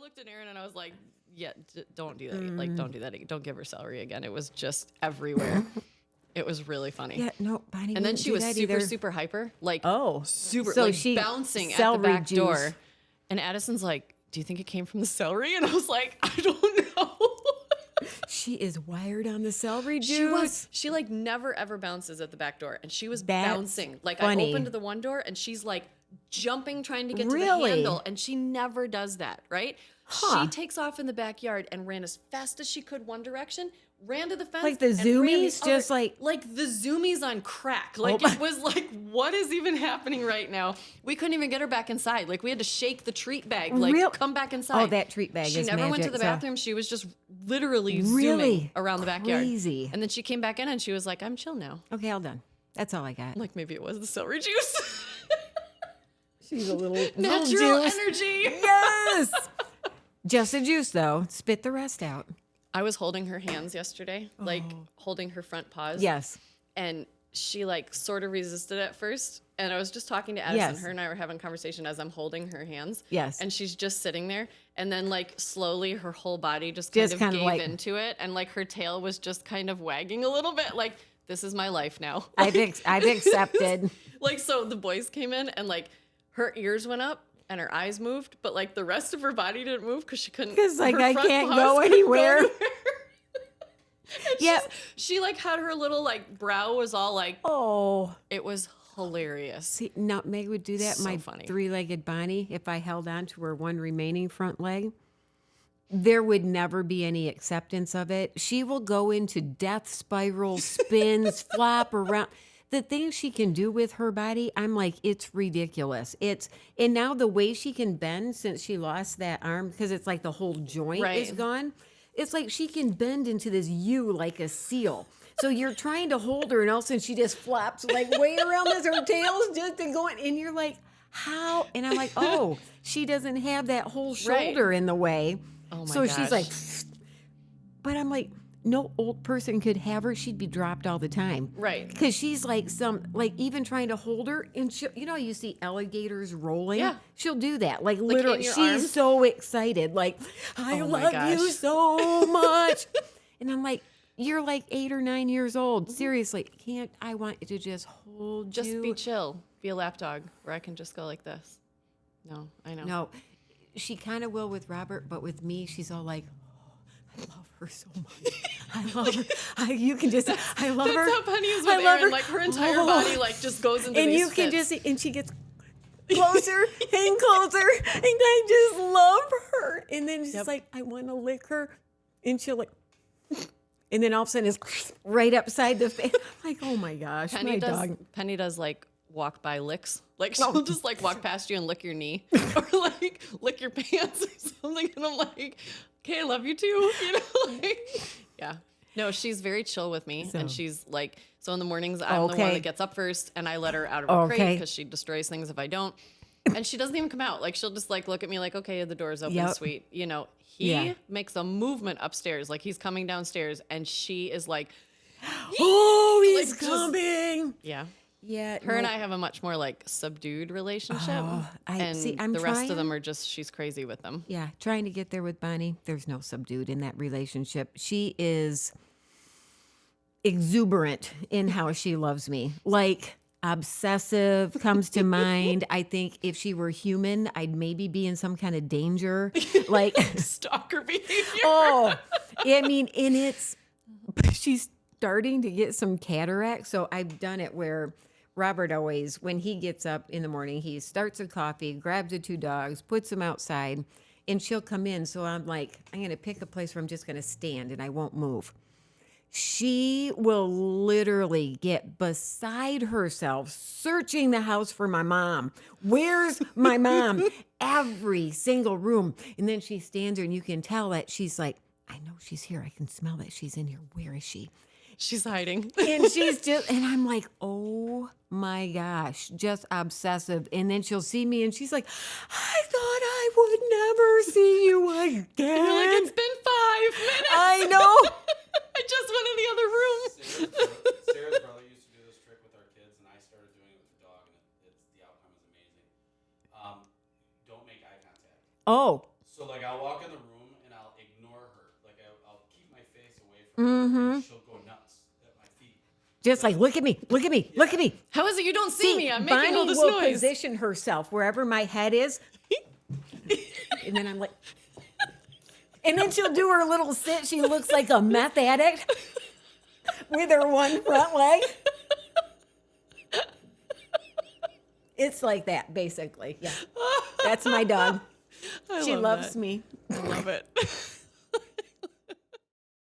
looked at Erin and I was like, yeah, don't do that. Like, don't do that. Don't give her celery again. It was just everywhere. It was really funny. Yeah, no, Bonnie. And then she was super, either. super hyper. Like, super, so like she bouncing at the back door. And Addison's like, do you think it came from the celery? And I was like, I don't know. She is wired on the celery juice. She like never ever bounces at the back door. And she was That's bouncing. Like funny. I opened the one door and she's like jumping, trying to get to the Really? handle. And she never does that, right? Huh. She takes off in the backyard and ran as fast as she could one direction, ran to the fence. Like the and ran zoomies, the just other, like the zoomies on crack. Like it was like, what is even happening right now? We couldn't even get her back inside. Like we had to shake the treat bag. Like come back inside. Oh, that treat bag she is never went to magic, the so- bathroom. She was just literally zooming around the backyard. Crazy. And then she came back in and she was like, I'm chill now. Okay, all done. That's all I got. Like maybe it was the celery juice. She's a little Natural juice. energy. Yes. Just the juice, though. Spit the rest out. I was holding her hands yesterday, like holding her front paws. Yes. And she like sort of resisted at first. And I was just talking to Addison. Yes. Her and I were having a conversation as I'm holding her hands. Yes. And she's just sitting there. And then like slowly her whole body just kind of gave like, into it. And like her tail was just kind of wagging a little bit. Like, this is my life now. I've accepted. Like, so the boys came in and like her ears went up. And her eyes moved, but like the rest of her body didn't move because she couldn't. Because like her I front can't paws go couldn't anywhere. Yeah, she like had her little like brow was all like. Oh, it was hilarious. See, now Meg would do that. So My funny. three-legged Bonnie, if I held on to her one remaining front leg, there would never be any acceptance of it. She will go into death spirals, spins, flop around. The things she can do with her body, I'm like, it's ridiculous. And now the way she can bend since she lost that arm, because it's like the whole joint is gone. It's like she can bend into this U like a seal. So you're trying to hold her, and all of a sudden she just flops like way around this. Her tail's just going, and you're like, how? And I'm like, oh, she doesn't have that whole shoulder in the way. Oh my so gosh. she's like, but I'm like, no old person could have her. She'd be dropped all the time. Right. Because she's like even trying to hold her. And she, you know, you see alligators rolling. Yeah. She'll do that. Like in literally, your she's arms? so excited. Like, I Oh my love gosh. you so much. And I'm like, you're like 8 or 9 years old. Seriously, I want you to just hold Just you. be chill. Be a lap dog where I can just go like this. No, I know. No, she kind of will with Robert, but with me, she's all like, I love her so much. I love her. You can just, I love her. That's how Penny is with I love Erin. her. Like her entire body like just goes into And these you can fits. just see, and she gets closer and closer, and I just love her. And then she's like, I want to lick her, and she'll like, and then all of a sudden it's right upside the face. Like, oh my gosh, my dog. Penny does like walk by licks. Like she'll just like walk past you and lick your knee or like lick your pants or something. And I'm like, okay, I love you too. You know, like, yeah. No, she's very chill with me. And she's like, so in the mornings, I'm the one that gets up first and I let her out of her crate because she destroys things if I don't. And she doesn't even come out. Like she'll just like look at me like, okay, the door's open, sweet. You know, he makes a movement upstairs. Like he's coming downstairs and she is like, oh, he's like, coming. Yeah. Yeah. Her and I have a much more like subdued relationship. And I'm the rest trying. of them are just, she's crazy with them. Yeah, trying to get there with Bonnie. There's no subdued in that relationship. She is exuberant in how she loves me. Like obsessive comes to mind. I think if she were human, I'd maybe be in some kind of danger. Like Stalker behavior. oh, I mean, she's starting to get some cataract. So I've done it where Robert always, when he gets up in the morning, he starts a coffee, grabs the 2 dogs, puts them outside, and she'll come in. So I'm like, I'm going to pick a place where I'm just going to stand and I won't move. She will literally get beside herself searching the house for my mom. Where's my mom? Every single room. And then she stands there and you can tell that she's like, I know she's here. I can smell that she's in here. Where is she? She's hiding. And she's just, and I'm like, oh my gosh, just obsessive. And then she'll see me and she's like, I thought I would never see you again. And you're like, it's been 5 minutes. I know. I just went in the other room. Sarah's brother used to do this trick with our kids, and I started doing it with the dog, and the outcome is amazing. Don't make eye contact. Oh. So So like I'll walk in the room and I'll ignore her. Like I'll keep my face away from her. And she'll go nuts at my feet. Just like, look at me, look at me, look at me. How is it you don't see me? I'm making Bonnie all this will noise. position herself wherever my head is. And then I'm like, and then she'll do her little sit. She looks like a meth addict with her one front leg. It's like that, basically. Yeah. That's my dog. She loves me. I love it.